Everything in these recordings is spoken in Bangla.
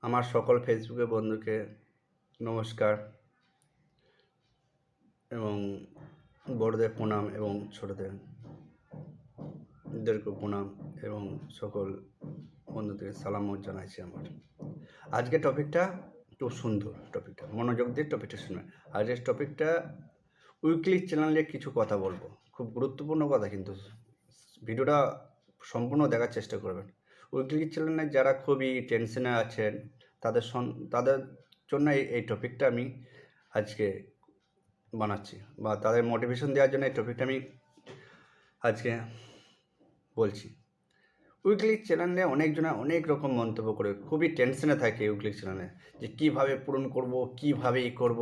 আমার সকল ফেসবুকের বন্ধুকে নমস্কার এবং বড়দের প্রণাম এবং ছোটদেরকে প্রণাম এবং সকল বন্ধুদেরকে সালামও জানাইছি আমার। আজকে টপিকটা খুব সুন্দর, টপিকটা মনোযোগ দিয়ে টপিকটা শুনবেন। আজকের টপিকটা উইকলি চ্যানেলে কিছু কথা বলবো, খুব গুরুত্বপূর্ণ কথা, কিন্তু ভিডিওটা সম্পূর্ণ দেখার চেষ্টা করবেন। উইকলি চ্যানেলে যারা খুবই টেনশনে আছেন তাদের জন্য এই টপিকটা আমি আজকে বানাচ্ছি, বা তাদের মোটিভেশন দেওয়ার জন্য এই টপিকটা আমি আজকে বলছি। উইকলি চ্যানেলে অনেকজনে অনেক রকম মন্তব্য করে, খুবই টেনশনে থাকে উইকলি চ্যানেলে, যে কীভাবে পূরণ করব, কীভাবে করব।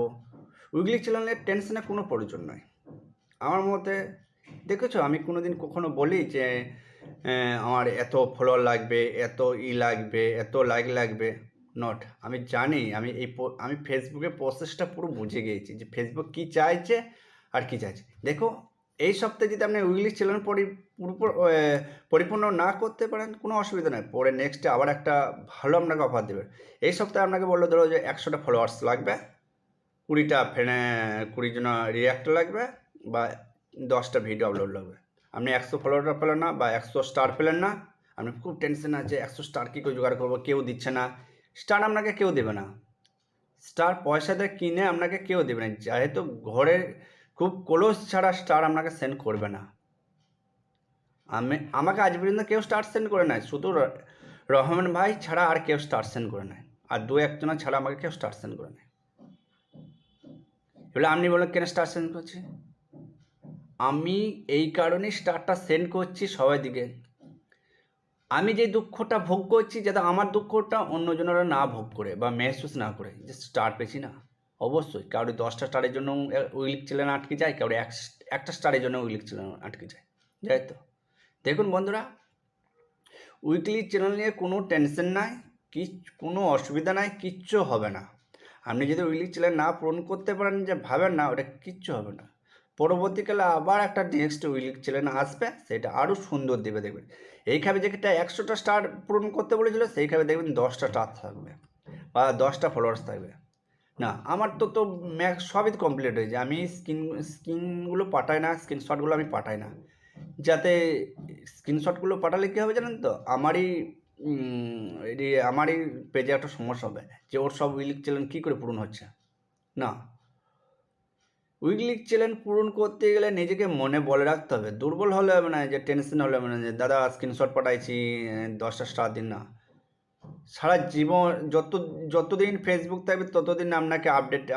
উইকলি চ্যানেলের টেনশনে কোনো প্রয়োজন নয় আমার মতে। দেখেছো, আমি কখনো বলি যে আমার এত ফলোয়ার লাগবে, এত লাগবে, এত লাইক লাগবে? নট। আমি জানি, আমি ফেসবুকের প্রসেসটা পুরো বুঝে গিয়েছি যে ফেসবুক কী চাইছে আর কী চাইছে। দেখো, এই সপ্তাহে যদি আপনি উইকলি চ্যানেল পরিপূর্ণ না করতে পারেন, কোনো অসুবিধা নেই, পরে নেক্সটে আবার একটা ভালো আপনাকে অফার দেবে। এই সপ্তাহে আপনাকে বললো, ধরো যে 100টা ফলোয়ার্স লাগবে, 20 জন রিয়াক্ট লাগবে, বা 10টা ভিডিও আপলোড লাগবে। আপনি 100 ফলোয়ার পেলেন না, বা 100 স্টার পেলেন না, আপনি খুব টেনশন আছে, 100 স্টার কী করে জোগাড় করবো, কেউ দিচ্ছে না। স্টার আপনাকে কেউ দেবে না, স্টার পয়সা দিয়ে কিনে আপনাকে কেউ দেবে না, যেহেতু ঘরের খুব ক্লোজ ছাড়া স্টার আপনাকে সেন্ড করবে না। আমাকে আজ পর্যন্ত কেউ স্টার সেন্ড করে নেয়, শুধু রহমান ভাই ছাড়া আর কেউ স্টার সেন্ড করে নেয়, আর 2-1 ছাড়া আমাকে কেউ স্টার সেন্ড করে নেয়। এবার আপনি বলেন কেন স্টার সেন্ড করছি? আমি এই কারণেই স্টারটা সেন্ড করছি সবাই দিকে। আমি যে দুঃখটা ভোগ করছি, যাতে আমার দুঃখটা অন্যজনেরা না ভোগ করে বা মেহসুস না করে, যে স্টার পেয়েছি না। অবশ্যই কারোর 10টা স্টারের জন্য উইলিক চ্যানেল আটকে যায়, কারোর একটা স্টারের জন্য উইলিক চ্যানেল আটকে যায়, যাই তো। দেখুন বন্ধুরা, উইকলি চ্যানেল নিয়ে কোনো টেনশন নাই, কোনো অসুবিধা নাই, কিচ্ছু হবে না। আপনি যদি উইকলি চ্যানেল না পূরণ করতে পারেন, যে ভাবেন না, ওটা কিচ্ছু হবে না। পরবর্তীকালে আবার একটা নেক্সট উইকলি চ্যানেল আসবে, সেটা আরও সুন্দর দেবে। দেখবেন এইভাবে যেটা 100টা স্টার পূরণ করতে বলেছিল, সেইভাবে দেখবেন 10টা স্টার থাকবে বা 10টা ফলোয়ার্স থাকবে। না, আমার তো ম্যাক্স সবই কমপ্লিট হয়েছে। আমি স্ক্রিনগুলো পাঠাই না, স্ক্রিনশটগুলো আমি পাঠাই না, যাতে স্ক্রিনশটগুলো পাঠালে কী হবে জানেন তো, আমারই পেজে একটা সমস্যা হবে, যে ওর সব উইকলি চ্যানেল কী করে পূরণ হচ্ছে না। উইকলি চ্যালেঞ্জ পূরণ করতে গেলে নিজেকে মনে বলে রাখতে হবে, দুর্বল হলে হবে না, যে টেনশন হলে হবে না, যে দাদা স্ক্রিনশট পাঠাইছি 10টা স্টার দিন না। সারা জীবন যতদিন ফেসবুক থাকবে, ততদিন আপনাকে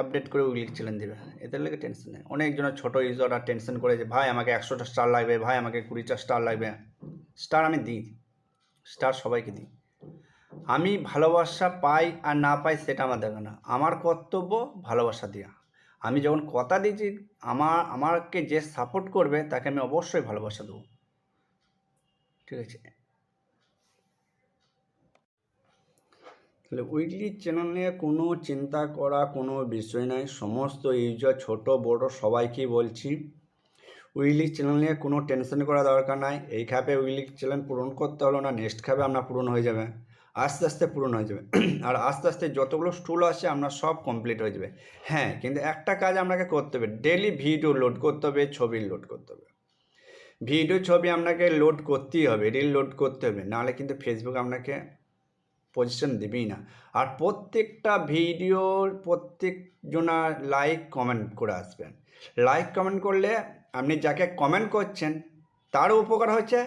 আপডেট করে উইকলি চ্যালেঞ্জ দেবে, এদের লেগে টেনশন নেই। অনেকজনের ছোটো ইউজাররা টেনশন করে, যে ভাই আমাকে 100টা স্টার লাগবে, ভাই আমাকে 20টা স্টার লাগবে। স্টার আমি দিই, স্টার সবাইকে দিই। আমি ভালোবাসা পাই আর না পাই সেটা আমার দেখা না, আমার কর্তব্য ভালোবাসা দেওয়া। আমি যখন কথা দিয়েছি, আমাকে যে সাপোর্ট করবে তাকে আমি অবশ্যই ভালোবাসা দেবো, ঠিক আছে। তাহলে উইকলি চ্যানেল নিয়ে কোনো চিন্তা করা কোনো বিষয় নাই। সমস্ত ইউজার ছোট বড় সবাইকেই বলছি, উইকলি চ্যানেল নিয়ে কোনো টেনশন করা দরকার নাই। এই খাপে উইকলি চ্যানেল পূরণ করতে হলো না, নেক্সট খাপে আপনার পূরণ হয়ে যাবে, আস্তে আস্তে পূরণ হয়ে যাবে। আর আস্তে আস্তে যতগুলো স্টুল আছে আপনার সব কমপ্লিট হয়ে যাবে। হ্যাঁ, কিন্তু একটা কাজ আপনাকে করতে হবে, ডেলি ভিডিও লোড করতে হবে, ছবি লোড করতে হবে। ভিডিও ছবি আপনাকে লোড করতেই হবে, রিল লোড করতে হবে, নাহলে কিন্তু ফেসবুক আপনাকে পজিশন দেবেই না। আর প্রত্যেকটা ভিডিওর প্রত্যেকজনা লাইক কমেন্ট করে আসবেন। লাইক কমেন্ট করলে আপনি যাকে কমেন্ট করছেন তারও উপকার হচ্ছে,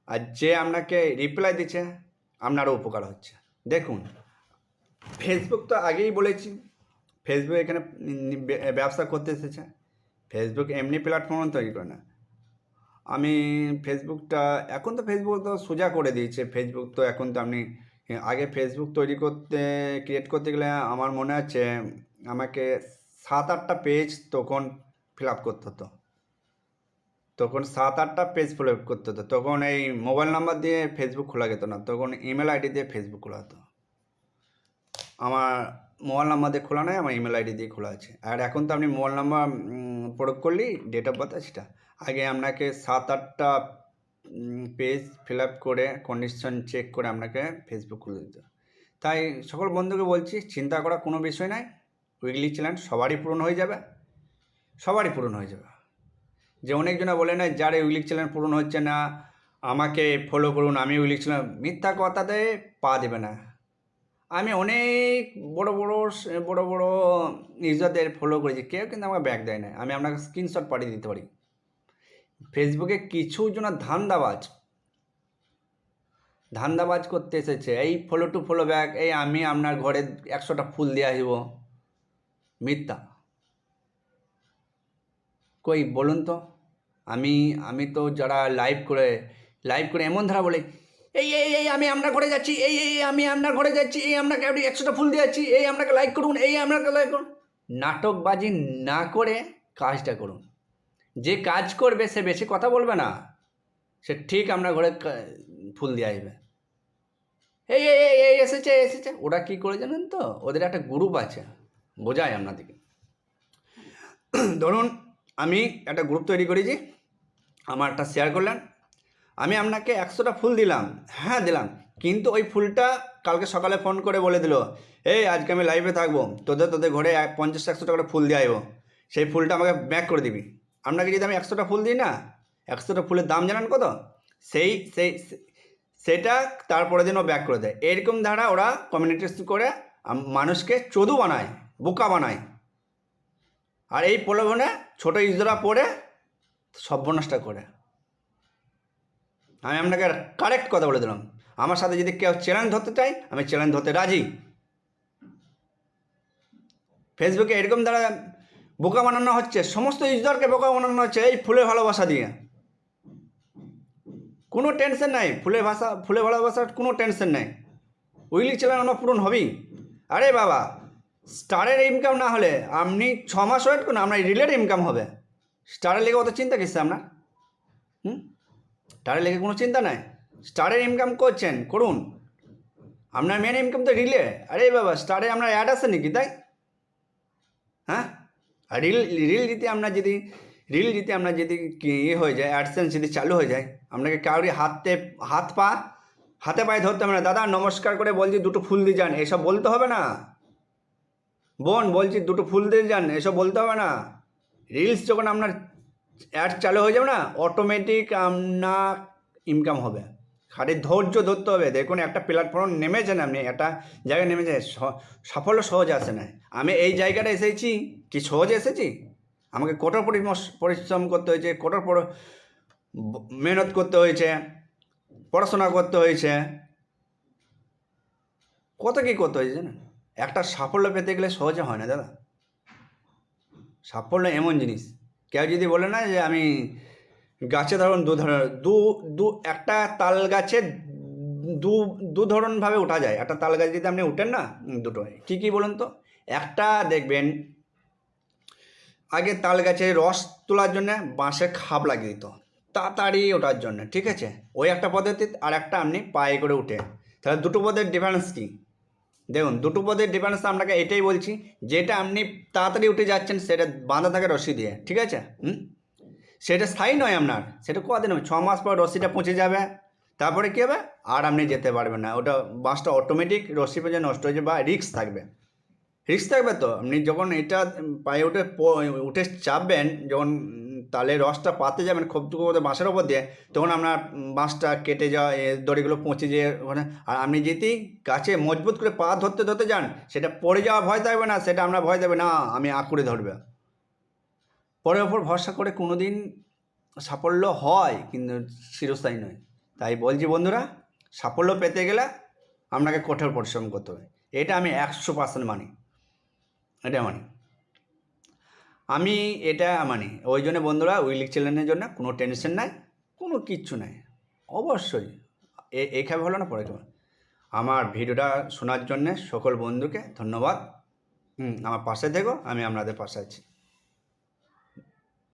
আর যে আপনাকে রিপ্লাই দিচ্ছে আপনারও উপকার হচ্ছে। দেখুন, ফেসবুক তো আগেই বলেছি, ফেসবুক এখানে ব্যবসা করতে এসেছে। ফেসবুক এমনি প্ল্যাটফর্ম তৈরি করে না। আমি ফেসবুক তো সোজা করে দিয়েছে। ফেসবুক তো এখন তো আপনি, আগে ফেসবুক ক্রিয়েট করতে গেলে আমার মনে আছে আমাকে 7-8টা পেজ তখন ফিল আপ করতে হতো। তখন 7-8টা পেজ ফিল আপ করতে হতো। তখন এই মোবাইল নাম্বার দিয়ে ফেসবুক খোলা যেত না, তখন ইমেল আইডি দিয়ে ফেসবুক খোলা হতো। আমার মোবাইল নাম্বার দিয়ে খোলা নয়, আমার ইমেল আইডি দিয়ে খোলা আছে। আর এখন তো আপনি মোবাইল নাম্বার প্রয়োগ করলেই ডেট অফ বার্থ সেটা। আগে আপনাকে 7-8টা পেজ ফিল আপ করে কন্ডিশন চেক করে আপনাকে ফেসবুক খুলে দিত। তাই সকল বন্ধুকে বলছি, চিন্তা করা কোনো বিষয় নাই। উইকলি চ্যালেঞ্জ সবারই পূরণ হয়ে যাবে, সবারই পূরণ হয়ে যাবে। যে অনেকজনা বলে না যার উইকলি চ্যালেঞ্জ পূরণ হচ্ছে না আমাকে ফলো করুন, আমি উইকলি চ্যালেঞ্জ, মিথ্যা কথাতে পা দেবে না। আমি অনেক বড় বড় ইউজারদের ফলো করেছি, কেউ কিন্তু আমাকে ব্যাক দেয় না। আমি আপনাকে স্ক্রিনশট পাঠিয়ে দিতে পারি। ফেসবুকে কিছু জন ধান্দাবাজ করতে এসেছে, এই ফলো টু ফলো ব্যাক, এই আমি আপনার ঘরে 100টা ফুল দিয়ে আসবো। মিথ্যা। কই বলুন তো। আমি তো যারা লাইভ করে এমন ধারা বলে, এই আমি আপনার ঘরে যাচ্ছি, এই আমি আপনার ঘরে যাচ্ছি, এই আপনাকে 100টা ফুল দিয়ে যাচ্ছি, এই আপনাকে লাইক করুন, এই আপনাকে লাইক করুন। নাটকবাজি না করে কাজটা করুন। যে কাজ করবে সে বেশি কথা বলবে না, সে ঠিক আপনার ঘরে ফুল দিয়ে আসবে। এই এসেছে। ওরা কী করে জানেন তো, ওদের একটা গ্রুপ আছে, বোঝায় আপনাদেরকে। ধরুন আমি একটা গ্রুপ তৈরি করেছি, আমার একটা শেয়ার করলেন, আমি আপনাকে 100টা ফুল দিলাম, হ্যাঁ দিলাম, কিন্তু ওই ফুলটা কালকে সকালে ফোন করে বলে দিল, এই আজকে আমি লাইভে থাকবো, তোদের ঘরে 50-100 টাকা ফুল দিয়ে আসবো, সেই ফুলটা আমাকে ব্যাক করে দিবি। আপনাকে যদি আমি 100টা ফুল দিই না, 100টা ফুলের দাম জানেন কত? সেটা তারপরে দিন ও ব্যাক করে দেয়। এরকম ধারা ওরা কমিউনিকেশন করে মানুষকে চোদু বানায়, বোকা বানায়। আর এই প্রলোভনে ছোটো ইউজাররা পড়ে সর্বনাশটা করে। আমি আপনাকে কারেক্ট কথা বলে দিলাম। আমার সাথে যদি কেউ চ্যালেঞ্জ ধরতে চায়, আমি চ্যালেঞ্জ ধরতে রাজি। ফেসবুকে এরকম দ্বারা বোকা বানানো হচ্ছে, সমস্ত ইউজারকে বোকা বানানো হচ্ছে এই ফুলের ভালোবাসা দিয়ে। কোনো টেনশন নাই, ফুলের ভালোবাসার কোনো টেনশন নাই। উইকলি চ্যালেঞ্জ আমার পূরণ হবেই। আরে বাবা, স্টারের ইনকাম না হলে আপনি 6 মাস ওয়েট করুন, আপনার রিলের ইনকাম হবে। স্টারের লেগে অত চিন্তা কিসে আপনার? স্টারের লেগে কোনো চিন্তা নাই। স্টারের ইনকাম করছেন, করুন। আপনার মেন ইনকাম তো রিলে। আরে বাবা, স্টারে আপনার অ্যাড আসে নাকি তাই? হ্যাঁ, আর রিল দিতে আপনার যদি ইয়ে হয়ে যায়, অ্যাডসেন্স যদি চালু হয়ে যায়, আপনাকে কাউরি হাতে পায়ে ধরতে হবে না। দাদা নমস্কার করে বলছি 2টো ফুল দিয়ে যান, এসব বলতে হবে না। বোন বলছি 2টো ফুল দিয়ে যান, এসব বলতে হবে না। রিলস যখন আপনার অ্যাড চালু হয়ে যাবে না, অটোমেটিক আপনার ইনকাম হবে। খালি ধৈর্য ধরতে হবে। দেখুন একটা প্ল্যাটফর্ম নেমেছেন, আপনি একটা জায়গায় নেমেছে, সাফল্য সহজে আসে না। আমি এই জায়গাটা এসেছি কি সহজে এসেছি? আমাকে কঠোর পরিশ্রম করতে হয়েছে, মেহনত করতে হয়েছে, পড়াশোনা করতে হয়েছে, কত কী করতে হয়েছে জানেন। একটা সাফল্য পেতে গেলে সহজে হয় না দাদা। সাফল্য এমন জিনিস, কেউ যদি বলে না যে আমি গাছে ধরুন একটা তাল গাছে দু ধরনভাবে ওঠা যায়। একটা তাল গাছ যদি আপনি উঠেন না, দুটো কী বলুন তো। একটা দেখবেন আগে তাল গাছে রস তোলার জন্য বাঁশে খাপ লাগিয়ে দিত তাড়াতাড়ি ওঠার জন্য, ঠিক আছে, ওই একটা পদ্ধতি। আর একটা আপনি পায়ে করে উঠে, তাহলে দুটো পদের ডিফারেন্স কী দেখুন। দুটো পদের ডিফারেন্স আপনাকে এটাই বলছি, যেটা আপনি তাড়াতাড়ি উঠে যাচ্ছেন সেটা বাঁধা থাকে রশি দিয়ে, ঠিক আছে। সেটা স্থায়ী নয় আপনার, সেটা কদিন হবে, 6 মাস পর রশিটা পচে যাবে, তারপরে কী হবে, আর আপনি যেতে পারবেন না। ওটা বাঁশটা অটোমেটিক রশি পেঁচে নষ্ট হয়ে যাবে বা রিস্ক থাকবে তো। আপনি যখন এটা পায়ে উঠে চাপবেন, যখন তালে রসটা পাতে যাবেন খুবটুকু বাঁশের ওপর দিয়ে, তখন আপনার বাঁশটা কেটে যাওয়া, দড়িগুলো পচে যেয়ে ওখানে। আর আপনি যদি গাছে মজবুত করে পা ধরতে যান, সেটা পড়ে যাওয়া ভয় থাকবে না, সেটা আপনার ভয় থাকবে না আমি আঁকড়ে ধরবে। পরের ওপর ভরসা করে কোনো দিন সাফল্য হয়, কিন্তু চিরস্থায়ী নয়। তাই বলছি বন্ধুরা, সাফল্য পেতে গেলে আপনাকে কঠোর পরিশ্রম করতে হবে। এটা আমি 100% মানি, এটা মানি। ওই জন্য বন্ধুরা, উইকলি চ্যালেঞ্জের জন্য কোনো টেনশন নাই, কোনো কিচ্ছু নাই। অবশ্যই এখানে হলো না, পরে কেমন। আমার ভিডিওটা শোনার জন্যে সকল বন্ধুকে ধন্যবাদ। আমার পাশে থেকো, আমি আপনাদের পাশে আছি।